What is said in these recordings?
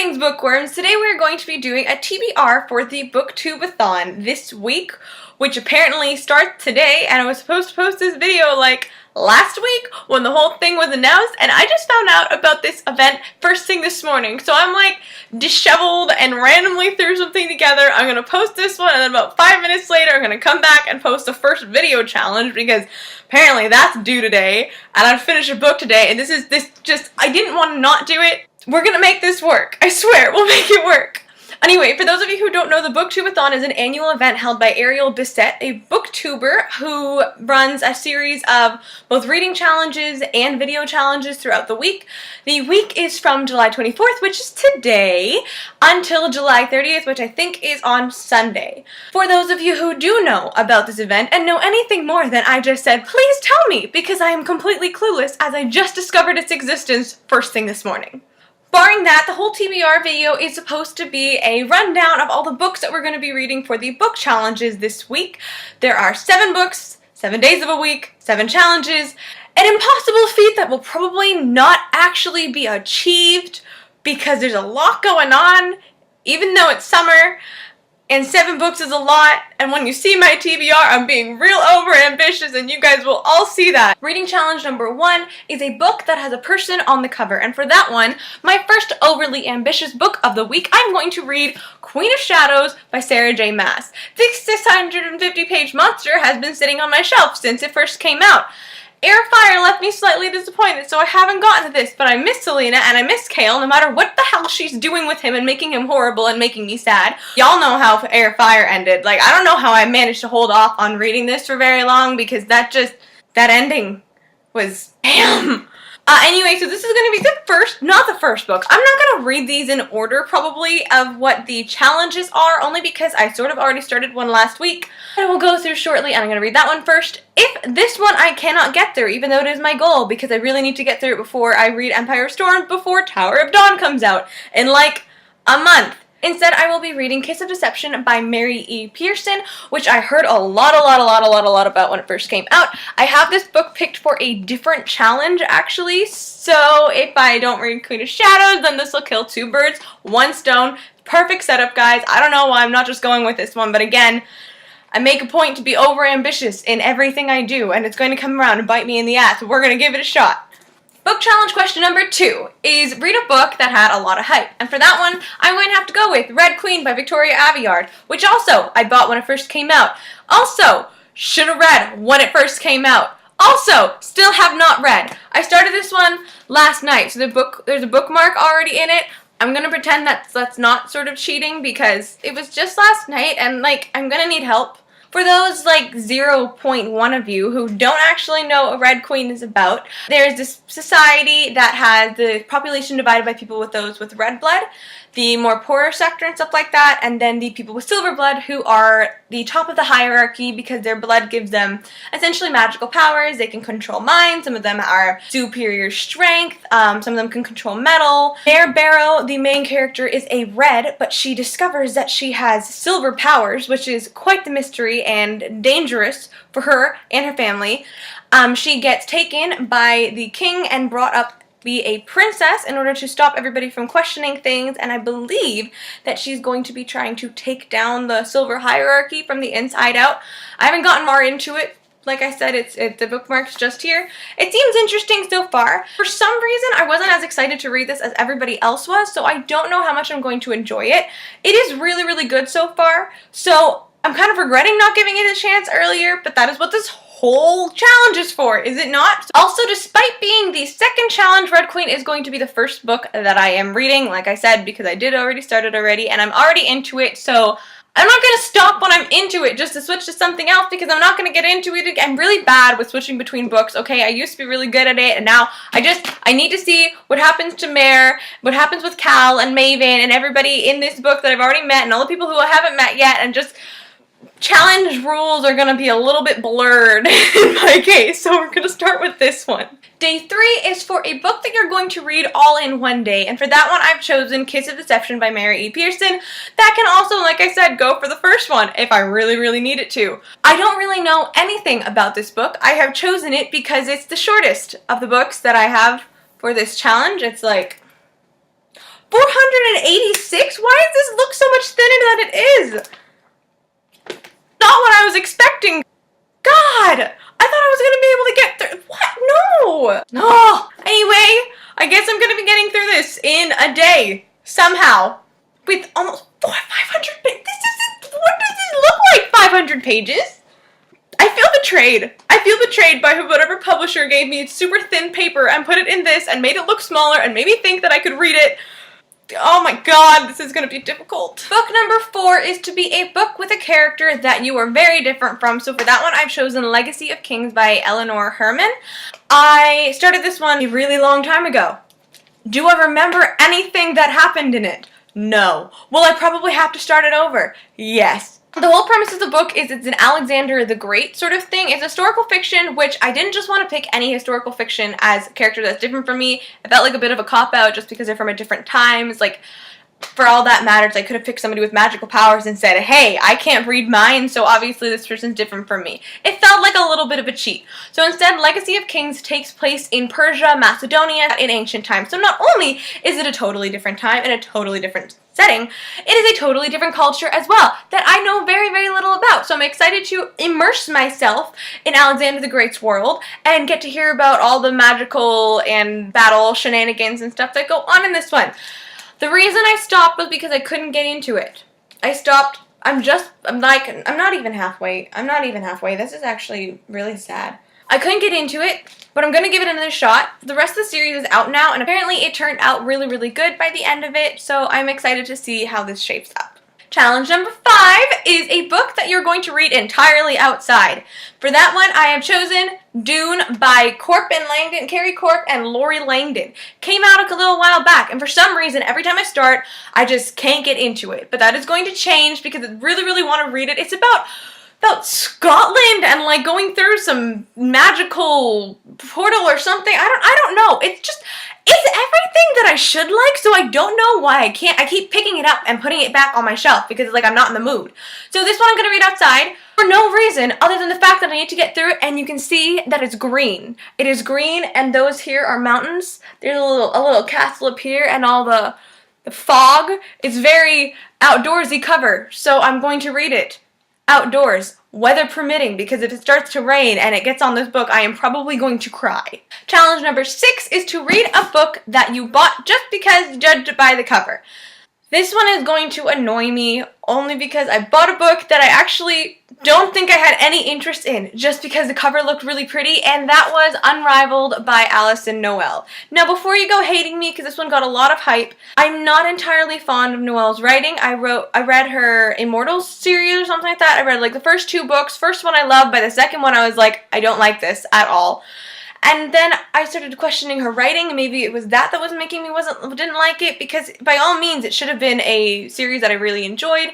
Greetings, bookworms! Today we are going to be doing a TBR for the Booktubeathon this week, which apparently starts today, and I was supposed to post this video like last week when the whole thing was announced, and I just found out about this event first thing this morning. So I'm like disheveled and randomly threw something together. I'm gonna post this one, and then about 5 minutes later I'm gonna come back and post the first video challenge because apparently that's due today, and I'd finish a book today, and I didn't want to not do it. We're gonna make this work. I swear, we'll make it work. Anyway, for those of you who don't know, the Booktubeathon is an annual event held by Ariel Bissett, a booktuber who runs a series of both reading challenges and video challenges throughout the week. The week is from July 24th, which is today, until July 30th, which I think is on Sunday. For those of you who do know about this event and know anything more than I just said, please tell me, because I am completely clueless as I just discovered its existence first thing this morning. Barring that, the whole TBR video is supposed to be a rundown of all the books that we're going to be reading for the book challenges this week. There are 7 books, 7 days of a week, 7 challenges, an impossible feat that will probably not actually be achieved because there's a lot going on, even though it's summer, and 7 books is a lot, and when you see my TBR, I'm being real over-ambitious, and you guys will all see that. Reading challenge number 1 is a book that has a person on the cover, and for that one, my first overly ambitious book of the week, I'm going to read Queen of Shadows by Sarah J. Maas. This 650-page monster has been sitting on my shelf since it first came out. Airfire left me slightly disappointed, so I haven't gotten to this, but I miss Selena and I miss Kale, no matter what the hell she's doing with him and making him horrible and making me sad. Y'all know how Airfire ended. Like, I don't know how I managed to hold off on reading this for very long, because that ending was damn. Anyway, so this is going to be not the first book. I'm not going to read these in order, probably, of what the challenges are, only because I sort of already started one last week. I will go through shortly, and I'm going to read that one first. If this one I cannot get through, even though it is my goal, because I really need to get through it before I read Empire Storm, before Tower of Dawn comes out, in like a month. Instead, I will be reading Kiss of Deception by Mary E. Pearson, which I heard a lot about when it first came out. I have this book picked for a different challenge, actually, so if I don't read Queen of Shadows, then this will kill 2 birds, 1 stone. Perfect setup, guys. I don't know why I'm not just going with this one, but again, I make a point to be over-ambitious in everything I do, and it's going to come around and bite me in the ass. We're going to give it a shot. Book challenge question number 2 is read a book that had a lot of hype. And for that one, I'm going to have to go with Red Queen by Victoria Aveyard, which also I bought when it first came out. Also, should have read when it first came out. Also, still have not read. I started this one last night, so there's a bookmark already in it. I'm going to pretend that's not sort of cheating because it was just last night and like I'm going to need help. For those like 0.1 of you who don't actually know what Red Queen is about, there's this society that has the population divided by people with those with red blood, the more poorer sector and stuff like that, and then the people with silver blood who are the top of the hierarchy because their blood gives them essentially magical powers. They can control minds, some of them are superior strength, some of them can control metal. Mare Barrow, the main character, is a red, but she discovers that she has silver powers, which is quite the mystery and dangerous for her and her family. She gets taken by the king and brought up to be a princess in order to stop everybody from questioning things, and I believe that she's going to be trying to take down the silver hierarchy from the inside out. I haven't gotten more into it. Like I said, the bookmark's just here. It seems interesting so far. For some reason, I wasn't as excited to read this as everybody else was, so I don't know how much I'm going to enjoy it. It is really, really good so far, so I'm kind of regretting not giving it a chance earlier, but that is what this whole challenge is for, is it not? Also, despite being the second challenge, Red Queen is going to be the first book that I am reading, like I said, because I did already start it already, and I'm already into it, so I'm not going to stop when I'm into it just to switch to something else because I'm not going to get into it. I'm really bad with switching between books, okay? I used to be really good at it, and now I need to see what happens to Mare, what happens with Cal and Maven and everybody in this book that I've already met and all the people who I haven't met yet, and just challenge rules are going to be a little bit blurred in my case, so we're going to start with this one. Day 3 is for a book that you're going to read all in one day, and for that one I've chosen Kiss of Deception by Mary E. Pearson. That can also, like I said, go for the first one if I really, really need it to. I don't really know anything about this book. I have chosen it because it's the shortest of the books that I have for this challenge. It's like 480 this look so much thinner than it is? Not what I was expecting. God, I thought I was going to be able to get through. What? No. No. Anyway, I guess I'm going to be getting through this in a day. Somehow. With almost 500 pages. What does this look like? 500 pages? I feel betrayed. I feel betrayed by whatever publisher gave me super thin paper and put it in this and made it look smaller and made me think that I could read it. Oh my god, this is going to be difficult. Book number 4 is to be a book with a character that you are very different from. So for that one, I've chosen Legacy of Kings by Eleanor Herman. I started this one a really long time ago. Do I remember anything that happened in it? No. Will I probably have to start it over? Yes. The whole premise of the book is it's an Alexander the Great sort of thing. It's historical fiction, which I didn't just want to pick any historical fiction as a character that's different from me. I felt like a bit of a cop-out just because they're from a different times. Like, for all that matters, I could have picked somebody with magical powers and said, hey, I can't read minds, so obviously this person's different from me. It felt like a little bit of a cheat. So instead, Legacy of Kings takes place in Persia, Macedonia, in ancient times. So not only is it a totally different time and a totally different setting, it is a totally different culture as well that I know very, very little about. So I'm excited to immerse myself in Alexander the Great's world and get to hear about all the magical and battle shenanigans and stuff that go on in this one. The reason I stopped was because I couldn't get into it. I stopped. I'm not even halfway. I'm not even halfway. This is actually really sad. I couldn't get into it, but I'm going to give it another shot. The rest of the series is out now, and apparently it turned out really, really good by the end of it, so I'm excited to see how this shapes up. Challenge number 5 is a book that you're going to read entirely outside. For that one, I have chosen Dune by Carrie Corp and Lori Langdon. Came out a little while back, and for some reason, every time I start, I just can't get into it. But that is going to change because I really, really want to read it. It's about Scotland and like going through some magical portal or something. I don't know. It's everything that I should like, so I don't know why I can't. I keep picking it up and putting it back on my shelf because it's like I'm not in the mood. So this one I'm going to read outside for no reason other than the fact that I need to get through it, and you can see that it's green. It is green, and those here are mountains. There's a little castle up here, and all the fog. It's very outdoorsy cover, so I'm going to read it outdoors, weather permitting, because if it starts to rain and it gets on this book, I am probably going to cry. Challenge number 6 is to read a book that you bought just because judged by the cover. This one is going to annoy me only because I bought a book that I actually don't think I had any interest in just because the cover looked really pretty, and that was Unrivaled by Alison Noel. Now before you go hating me because this one got a lot of hype, I'm not entirely fond of Noel's writing. I read her Immortals series or something like that. I read like the first 2 books. First one I loved, by the second one I was like, I don't like this at all. And then I started questioning her writing, and maybe it was that was making me didn't like it, because by all means it should have been a series that I really enjoyed.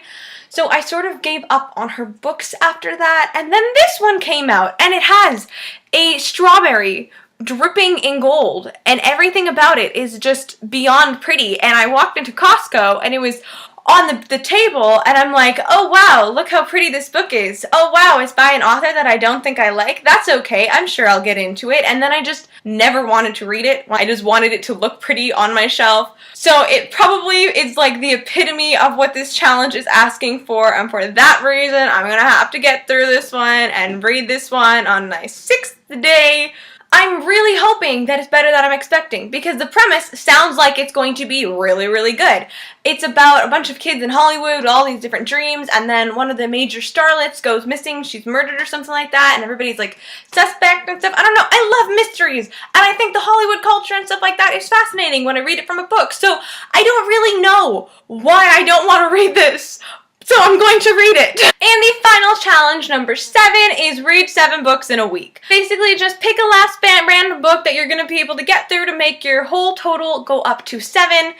So I sort of gave up on her books after that, and then this one came out, and it has a strawberry dripping in gold, and everything about it is just beyond pretty. And I walked into Costco, and it was on the table, and I'm like, oh wow, look how pretty this book is. Oh wow, it's by an author that I don't think I like. That's okay, I'm sure I'll get into it. And then I just never wanted to read it. I just wanted it to look pretty on my shelf. So it probably is like the epitome of what this challenge is asking for, and for that reason, I'm gonna have to get through this one and read this one on my 6th day. I'm really hoping that it's better than I'm expecting, because the premise sounds like it's going to be really, really good. It's about a bunch of kids in Hollywood with all these different dreams, and then one of the major starlets goes missing. She's murdered or something like that, and everybody's like suspect and stuff. I don't know. I love mysteries, and I think the Hollywood culture and stuff like that is fascinating when I read it from a book. So I don't really know why I don't want to read this. So I'm going to read it. And the final challenge, number 7, is read 7 books in a week. Basically, just pick a last random book that you're going to be able to get through to make your whole total go up to 7.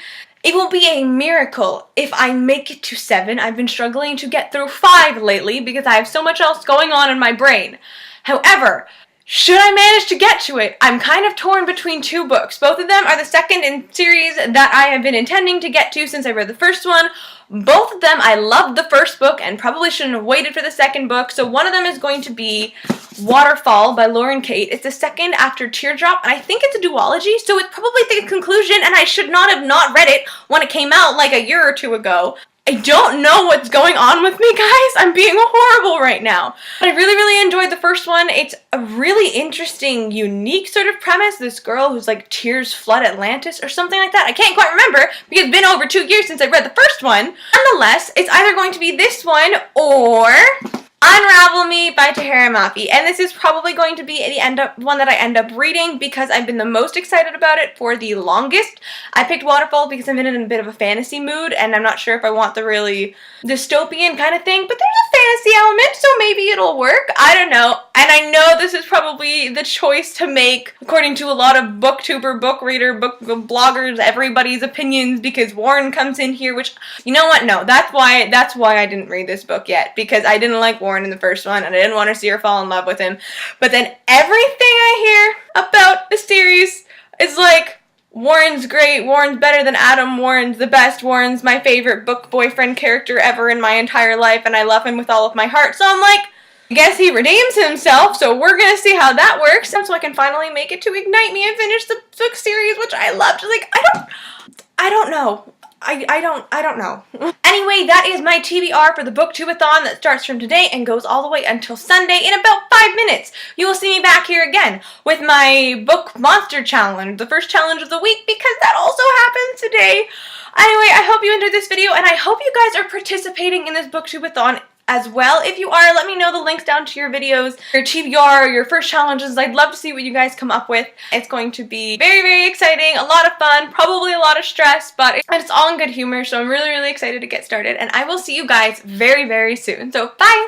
It will be a miracle if I make it to 7. I've been struggling to get through 5 lately because I have so much else going on in my brain. However, should I manage to get to it, I'm kind of torn between 2 books. Both of them are the second in series that I have been intending to get to since I read the first one. Both of them, I loved the first book and probably shouldn't have waited for the second book. So one of them is going to be Waterfall by Lauren Kate. It's the second after Teardrop, and I think it's a duology, so it's probably the conclusion, and I should not have not read it when it came out like a year or 2 ago. I don't know what's going on with me, guys. I'm being horrible right now. But I really, really enjoyed the first one. It's a really interesting, unique sort of premise. This girl who's like tears flood Atlantis or something like that. I can't quite remember because it's been over 2 years since I read the first one. Nonetheless, it's either going to be this one or Unravel Me by Tahereh Mafi, and this is probably going to be the one that I end up reading because I've been the most excited about it for the longest. I picked Waterfall because I'm in a bit of a fantasy mood, and I'm not sure if I want the really dystopian kind of thing, but there's a fantasy element, so maybe it'll work. I don't know, and I know this is probably the choice to make according to a lot of booktuber, book reader, book bloggers, everybody's opinions, because Warren comes in here, which, you know what, no, that's why I didn't read this book yet, because I didn't like Warren in the first one, and I didn't want to see her fall in love with him. But then everything I hear about the series is like, Warren's great, Warren's better than Adam, Warren's the best, Warren's my favorite book boyfriend character ever in my entire life, and I love him with all of my heart. So I'm like, I guess he redeems himself, so we're gonna see how that works. So I can finally make it to Ignite Me and finish the book series, which I loved. Like, I don't know. I don't know. Anyway, that is my TBR for the Booktubeathon that starts from today and goes all the way until Sunday in about 5 minutes. You will see me back here again with my book monster challenge, the first challenge of the week, because that also happens today. Anyway, I hope you enjoyed this video, and I hope you guys are participating in this Booktubeathon as well. If you are, let me know the links down to your videos, your TBR, your first challenges. I'd love to see what you guys come up with. It's going to be very, very exciting, a lot of fun, probably a lot of stress, but it's all in good humor, so I'm really, really excited to get started, and I will see you guys very, very soon. So, bye!